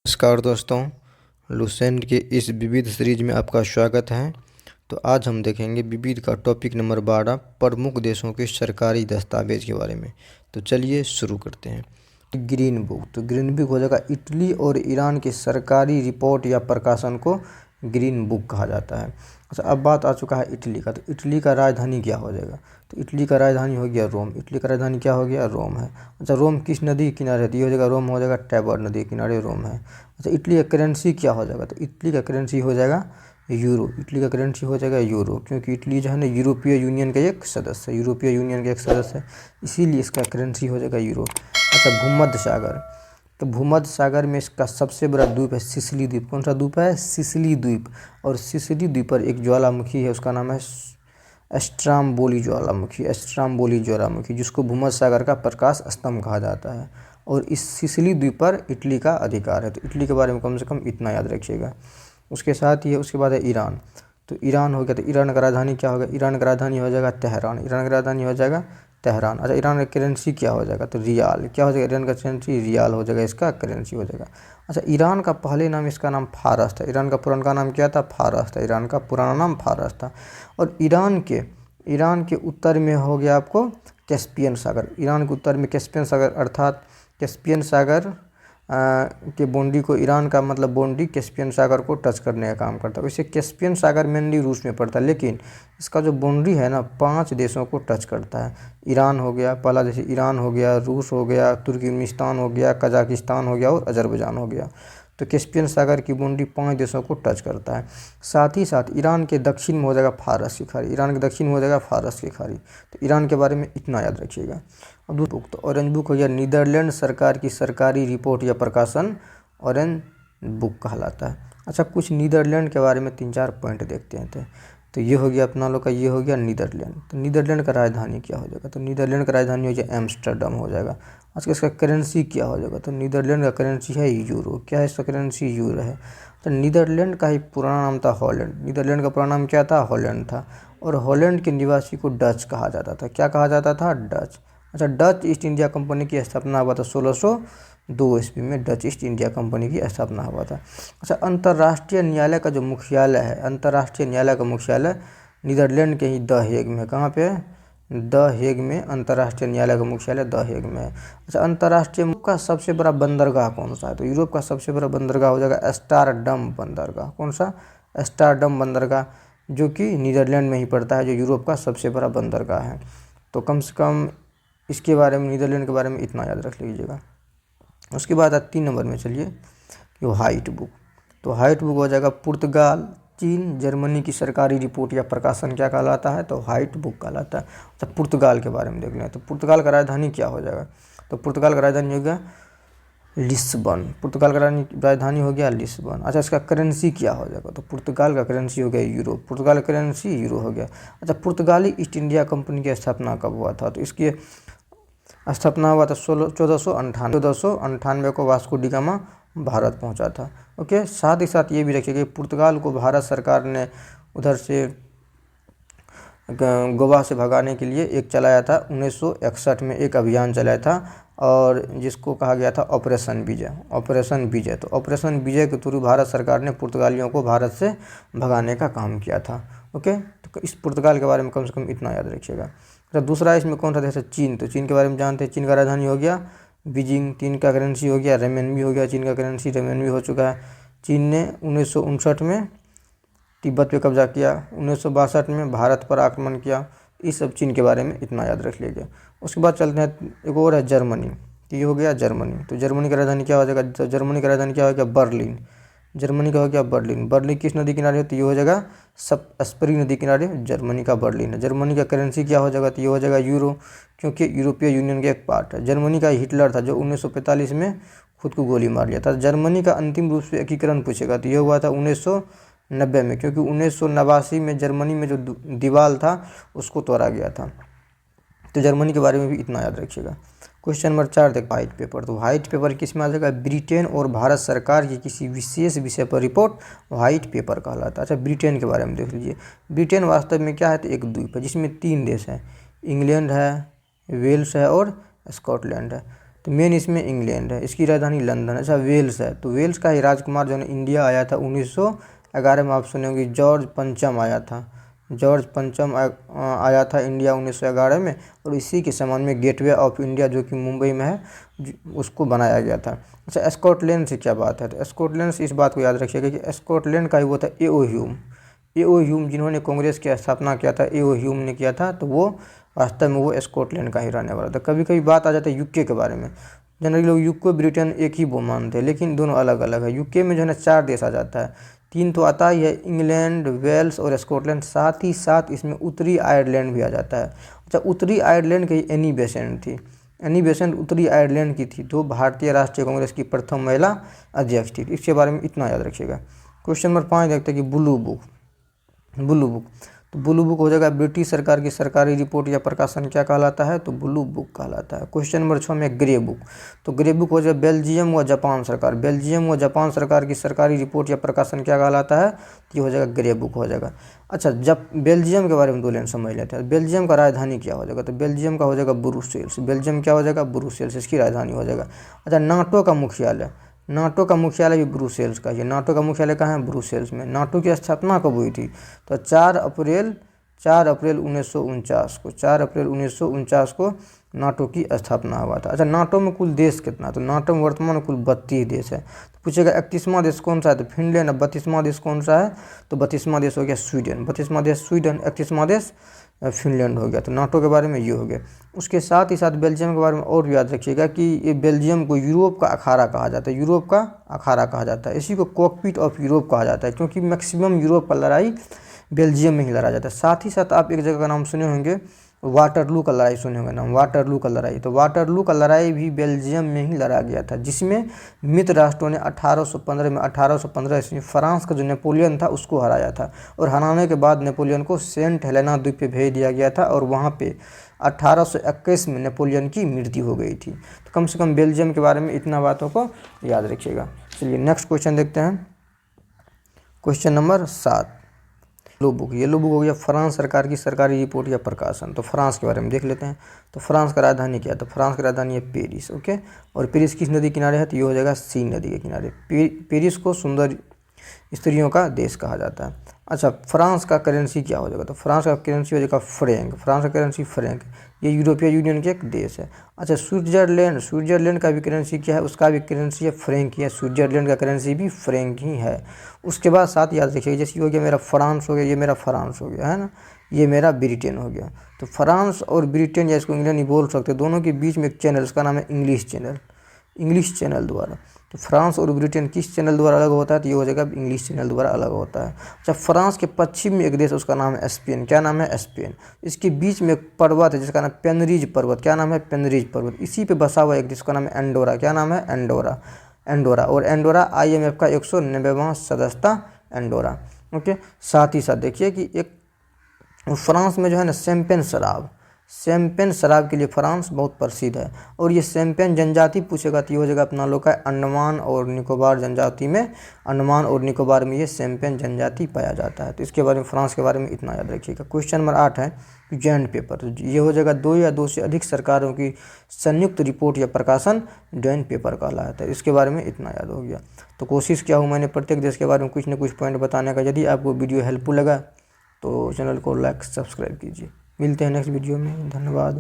नमस्कार दोस्तों, लुसेंट के इस विविध सीरीज में आपका स्वागत है। तो आज हम देखेंगे विविध का टॉपिक नंबर 12 प्रमुख देशों के सरकारी दस्तावेज के बारे में। तो चलिए शुरू करते हैं। ग्रीन बुक, तो ग्रीन बुक हो जाएगा इटली और ईरान की सरकारी रिपोर्ट या प्रकाशन को ग्रीन बुक कहा जाता है। अच्छा, अब बात आ चुका है इटली का। तो इटली का राजधानी क्या हो जाएगा? तो इटली का राजधानी हो गया रोम। इटली का राजधानी क्या हो गया? रोम है। अच्छा, रोम किस नदी के किनारे है? तो ये हो जाएगा रोम हो जाएगा टैबर नदी के किनारे रोम है। अच्छा, इटली का करेंसी क्या हो जाएगा? तो इटली का करेंसी हो जाएगा यूरो। इटली का करेंसी हो जाएगा यूरो, क्योंकि इटली जो है ना यूरोपीय यूनियन का एक सदस्य है। यूरोपीय यूनियन का एक सदस्य है, इसीलिए इसका करेंसी हो जाएगा यूरो। अच्छा, भूमध्य सागर। तो भूमध्य सागर में इसका सबसे बड़ा द्वीप है सिसिली द्वीप। कौन सा द्वीप है? सिसिली द्वीप। और सिसिली द्वीप पर एक ज्वालामुखी है, उसका नाम है स्ट्राम्बोली ज्वालामुखी। स्ट्राम्बोली ज्वालामुखी, जिसको भूमध्य सागर का प्रकाश स्तंभ कहा जाता है। और इस सिसिली द्वीप पर इटली का अधिकार है। तो इटली के बारे में कम से कम इतना याद रखिएगा। उसके साथ ही उसके बाद है ईरान। तो ईरान हो गया। तो ईरान का राजधानी क्या होगा? ईरान का राजधानी हो जाएगा तेहरान। ईरान का राजधानी हो जाएगा तेहरान। अच्छा, ईरान का करेंसी क्या हो जाएगा? तो रियाल। क्या हो जाएगा? ईरान का करेंसी रियाल हो जाएगा, इसका करेंसी हो जाएगा। अच्छा, ईरान का पहले नाम, इसका नाम फारस था। ईरान का पुराना नाम क्या था? फारस था। ईरान का पुराना नाम फारस था। और ईरान के उत्तर में हो गया आपको कैस्पियन सागर। ईरान के उत्तर में कैस्पियन सागर, अर्थात कैस्पियन सागर के बाउंड्री को, ईरान का मतलब बाउंड्री कैस्पियन सागर को टच करने का काम करता है। वैसे कैस्पियन सागर मेनली रूस में पड़ता है, लेकिन इसका जो बाउंड्री है ना 5 देशों को टच करता है। ईरान हो गया पहला, जैसे ईरान हो गया, रूस हो गया, तुर्कमेनिस्तान हो गया, कजाकिस्तान हो गया और अजरबैजान हो गया। तो कैस्पियन सागर की बाउंड्री 5 देशों को टच करता है। साथ ही साथ ईरान के दक्षिण में हो जाएगा फारस की खाड़ी। ईरान के दक्षिण में हो जाएगा फारस की खाड़ी। तो ईरान के बारे में इतना याद रखिएगा। अब बुक, तो ऑरेंज बुक हो गया नीदरलैंड सरकार की सरकारी रिपोर्ट या प्रकाशन ऑरेंज बुक कहलाता है। अच्छा, कुछ नीदरलैंड के बारे में 3-4 पॉइंट देखते हैं। तो ये हो गया अपना लोग का, ये हो गया नीदरलैंड। तो नीदरलैंड का राजधानी क्या हो जाएगा? तो नीदरलैंड का राजधानी हो जाएगा एम्स्टर्डम हो जाएगा। अच्छा, इसका करेंसी क्या हो जाएगा? तो नीदरलैंड का करेंसी है यूरो। क्या है इसका करेंसी? यूरो है। तो नीदरलैंड का ही पुराना नाम था हॉलैंड। नीदरलैंड का पुराना नाम क्या था? हॉलैंड था। और हॉलैंड के निवासी को डच कहा जाता था। क्या कहा जाता था? डच। अच्छा, डच ईस्ट इंडिया कंपनी की स्थापना हुआ था 1602 ईस्वी में। डच ईस्ट इंडिया कंपनी की स्थापना हुआ था। अच्छा, अंतर्राष्ट्रीय न्यायालय का जो मुख्यालय है, अंतर्राष्ट्रीय न्यायालय का मुख्यालय नीदरलैंड के ही द हेग में। कहाँ पे है? द हेग में अंतर्राष्ट्रीय न्यायालय का मुख्यालय द हेग में है। अच्छा, अंतर्राष्ट्रीय का सबसे बड़ा बंदरगाह कौन सा है? तो यूरोप का सबसे बड़ा बंदरगाह हो जाएगा एस्टारडम बंदरगाह। कौन सा? एस्टारडम बंदरगाह, जो कि नीदरलैंड में ही पड़ता है, जो यूरोप का सबसे बड़ा बंदरगाह है। तो कम से कम इसके बारे में, नीदरलैंड के बारे में इतना याद रख लीजिएगा। उसके बाद 3 नंबर में चलिए कि व्हाइट बुक। तो व्हाइट बुक हो जाएगा पुर्तगाल, चीन, जर्मनी की सरकारी रिपोर्ट या प्रकाशन क्या कहलाता है? तो व्हाइट बुक कहलाता है। तो पुर्तगाल के बारे में देख लें। तो पुर्तगाल का राजधानी क्या हो जाएगा? तो पुर्तगाल का राजधानी हो गया लिस्बन। पुर्तगाल का राजधानी हो गया लिस्बन। अच्छा, इसका करेंसी क्या हो जाएगा? तो पुर्तगाल का करेंसी हो गया यूरो। पुर्तगाल का करेंसी यूरो हो गया। अच्छा, पुर्तगाली ईस्ट इंडिया कंपनी की स्थापना कब हुआ था? तो इसकी स्थापना हुआ था 1498 को वास्को डी गामा भारत पहुंचा था। ओके, साथ ही साथ ये भी रखिए कि पुर्तगाल को भारत सरकार ने उधर से गोवा से भगाने के लिए एक चलाया था 1961 में, एक अभियान चलाया था, और जिसको कहा गया था ऑपरेशन विजय। ऑपरेशन विजय, तो ऑपरेशन विजय के थ्रू भारत सरकार ने पुर्तगालियों को भारत से भगाने का काम किया था। ओके, तो इस पुर्तगाल के बारे में कम से कम इतना याद रखिएगा। तो दूसरा इसमें कौन सा देश है? चीन। तो चीन के बारे में जानते हैं। चीन का राजधानी हो गया बीजिंग। चीन का करेंसी हो गया रेमेनबी हो गया। चीन का करेंसी रेमेनबी हो चुका है। चीन ने 1959 में तिब्बत पे कब्जा किया, 1962 में भारत पर आक्रमण किया। इस सब चीन के बारे में इतना याद रख लीजिए। उसके बाद चलते हैं, एक और है जर्मनी। तो ये हो गया जर्मनी। तो जर्मनी का राजधानी क्या हो जाएगा? तो जर्मनी का राजधानी क्या हो गया? बर्लिन। जर्मनी का हो गया बर्लिन। बर्लिन किस नदी किनारे है? तो ये हो जाएगा सब स्प्री नदी किनारे जर्मनी का बर्लिन है। जर्मनी का करेंसी क्या हो जाएगा? तो ये हो जाएगा यूरो, क्योंकि यूरोपीय यूनियन का एक पार्ट है। जर्मनी का हिटलर था जो 1945 में खुद को गोली मार लिया था। जर्मनी का अंतिम रूप से एकीकरण पूछेगा तो ये हुआ था 1990 में, क्योंकि 1989 में जर्मनी में जो दीवार था उसको तोड़ा गया था। तो जर्मनी के बारे में भी इतना याद रखिएगा। क्वेश्चन नंबर 4 देखो, व्हाइट पेपर। तो व्हाइट पेपर किस में आ जाएगा? ब्रिटेन और भारत सरकार की किसी विशेष विषय पर रिपोर्ट व्हाइट पेपर कहलाता है। अच्छा, ब्रिटेन के बारे में देख लीजिए। ब्रिटेन वास्तव में क्या है? तो एक द्वीप है जिसमें 3 देश हैं, इंग्लैंड है, वेल्स है और स्कॉटलैंड है। तो मेन इसमें इंग्लैंड है, इसकी राजधानी लंदन। अच्छा वेल्स है, तो वेल्स का ही राजकुमार जो है इंडिया आया था 1911 में, आप सुने होंगे जॉर्ज पंचम आया था। जॉर्ज पंचम आया था इंडिया 1911 में, और इसी के संबंध में गेटवे ऑफ इंडिया जो कि मुंबई में है उसको बनाया गया था। अच्छा स्कॉटलैंड से क्या बात है, तो स्कॉटलैंड से इस बात को याद रखिएगा कि स्कॉटलैंड का ही वो था ए.ओ. ह्यूम। ए.ओ. ह्यूम जिन्होंने कांग्रेस की स्थापना किया था, ए.ओ. ह्यूम ने किया था, तो वो वास्तव में वो स्कॉटलैंड का ही रहने वाला था। कभी कभी बात आ जाता है यूके के बारे में, जनरली लोग यूके ब्रिटेन एक ही वो मानते हैं, लेकिन दोनों अलग अलग है। यूके में जो है ना 4 देश आ जाता है, 3 तो आता ही है, इंग्लैंड, वेल्स और स्कॉटलैंड, साथ ही साथ इसमें उत्तरी आयरलैंड भी आ जाता है। अच्छा उत्तरी आयरलैंड की एनी बेसेंट थी, एनी बेसेंट उत्तरी आयरलैंड की थी, तो भारतीय राष्ट्रीय कांग्रेस की प्रथम महिला अध्यक्ष थी। इसके बारे में इतना याद रखिएगा। क्वेश्चन नंबर 5 देखते हैं कि ब्लू बुक। ब्लू बुक, तो ब्लू बुक हो जाएगा ब्रिटिश सरकार की सरकारी रिपोर्ट या प्रकाशन क्या कहलाता है, तो ब्लू बुक कहलाता है। क्वेश्चन नंबर 6 में ग्रे बुक, तो ग्रे बुक हो जाएगा बेल्जियम व जापान सरकार, बेल्जियम व जापान सरकार की सरकारी रिपोर्ट या प्रकाशन क्या कहलाता है, तो ये हो जाएगा ग्रे बुक हो जाएगा। अच्छा जब बेल्जियम के बारे में 2 लाइन समझ लेते हैं। बेल्जियम का राजधानी क्या हो जाएगा, तो बेल्जियम का हो जाएगा ब्रुसेल्स। बेल्जियम क्या हो जाएगा, ब्रुसेल्स, इसकी राजधानी हो जाएगा। अच्छा नाटो का मुख्यालय, नाटो का मुख्यालय भी ब्रुसेल्स का है। नाटो का मुख्यालय कहाँ है, ब्रुसेल्स में। नाटो की स्थापना कब हुई थी, तो 4 अप्रैल 1949 को, 4 अप्रैल 1949 को नाटो की स्थापना हुआ था। अच्छा नाटो में कुल देश कितना, तो नाटो में वर्तमान में कुल 32 देश है। तो पूछेगा 31वां देश कौन सा है, तो फिनलैंड। 32वां देश कौन सा है, तो 32वां देश हो गया स्वीडन। 32वां देश स्वीडन, 31वां देश फिनलैंड हो गया। तो नाटो के बारे में ये हो गया। उसके साथ ही साथ बेल्जियम के बारे में और भी याद रखिएगा कि ये बेल्जियम को यूरोप का अखाड़ा कहा जाता है, यूरोप का अखाड़ा कहा जाता है। इसी को कॉकपिट ऑफ यूरोप कहा जाता है, क्योंकि मैक्सिमम यूरोप का लड़ाई बेल्जियम में ही लड़ा जाता है। साथ ही साथ आप एक जगह का नाम सुने होंगे, वाटरलू का लड़ाई सुने होंगे नाम, वाटरलू का लड़ाई। तो वाटरलू का लड़ाई भी बेल्जियम में ही लड़ा गया था, जिसमें मित्र राष्ट्रों ने 1815 में 1815 ईस्वी फ्रांस का जो नेपोलियन था उसको हराया था। और हराने के बाद नेपोलियन को सेंट हेलेना द्वीप पे भेज दिया गया था, और वहाँ पे 1821 में नेपोलियन की मृत्यु हो गई थी। तो कम से कम बेल्जियम के बारे में इतना बातों को याद रखिएगा। चलिए नेक्स्ट क्वेश्चन देखते हैं। Question number 7, yellow book. Yellow book हो गया फ्रांस सरकार की सरकारी रिपोर्ट या प्रकाशन। तो फ्रांस के बारे में देख लेते हैं। तो फ्रांस का राजधानी क्या है, तो फ्रांस की राजधानी है पेरिस। ओके, और पेरिस किस नदी किनारे है, तो ये हो जाएगा सीन नदी के किनारे। पेरिस को सुंदर स्त्रियों का देश कहा जाता है। अच्छा फ्रांस का करेंसी क्या हो जाएगा, तो फ्रांस का करेंसी हो जाएगा फ्रैंक। फ्रांस का करेंसी फ्रैंक, ये यूरोपीय यूनियन के एक देश है। अच्छा स्विट्जरलैंड, स्विट्जरलैंड का भी करेंसी क्या है, उसका भी करेंसी है फ्रैंक ही है। स्विट्जरलैंड का करेंसी भी फ्रैंक ही है। उसके बाद साथ याद रखिएगा, जैसे हो गया मेरा फ्रांस हो गया, ये मेरा फ्रांस हो गया है ना, ये मेरा ब्रिटेन हो गया। तो फ्रांस और ब्रिटेन या इसको इंग्लैंड ही बोल सकते हैं, दोनों के बीच में एक चैनल, उसका नाम है इंग्लिश चैनल, इंग्लिश चैनल द्वारा। तो फ्रांस और ब्रिटेन किस चैनल द्वारा अलग होता है, तो ये हो जाएगा इंग्लिश चैनल द्वारा अलग होता है। अच्छा फ्रांस के पश्चिम में एक देश, उसका नाम है स्पेन। क्या नाम है, स्पेन। इसके बीच में एक पर्वत है जिसका नाम पेनरीज पर्वत। क्या नाम है, पेनरीज पर्वत। इसी पे बसा हुआ एक देश का नाम है एंडोरा। क्या नाम है, एंडोरा। एंडोरा, और एंडोरा IMF का 190वां सदस्य एंडोरा। ओके, साथ ही साथ देखिए कि एक फ्रांस में जो है ना शैंपेन शराब, शैंपेन शराब के लिए फ्रांस बहुत प्रसिद्ध है। और ये शैंपेन जनजाति पूछेगा तो ये हो जाएगा अपना लोग का अंडमान और निकोबार जनजाति में, अंडमान और निकोबार में ये शैंपेन जनजाति पाया जाता है। तो इसके बारे में फ्रांस के बारे में इतना याद रखिएगा। क्वेश्चन नंबर 8 है जॉइंट पेपर। तो ये हो जाएगा 2 या 2 से अधिक सरकारों की संयुक्त रिपोर्ट या प्रकाशन जॉइंट पेपर कहलाता है। इसके बारे में इतना याद हो गया। तो कोशिश किया हूँ मैंने प्रत्येक देश के बारे में कुछ न कुछ पॉइंट बताने का। यदि आपको वीडियो हेल्पफुल लगा तो चैनल को लाइक सब्सक्राइब कीजिए। मिलते हैं नेक्स्ट वीडियो में, धन्यवाद।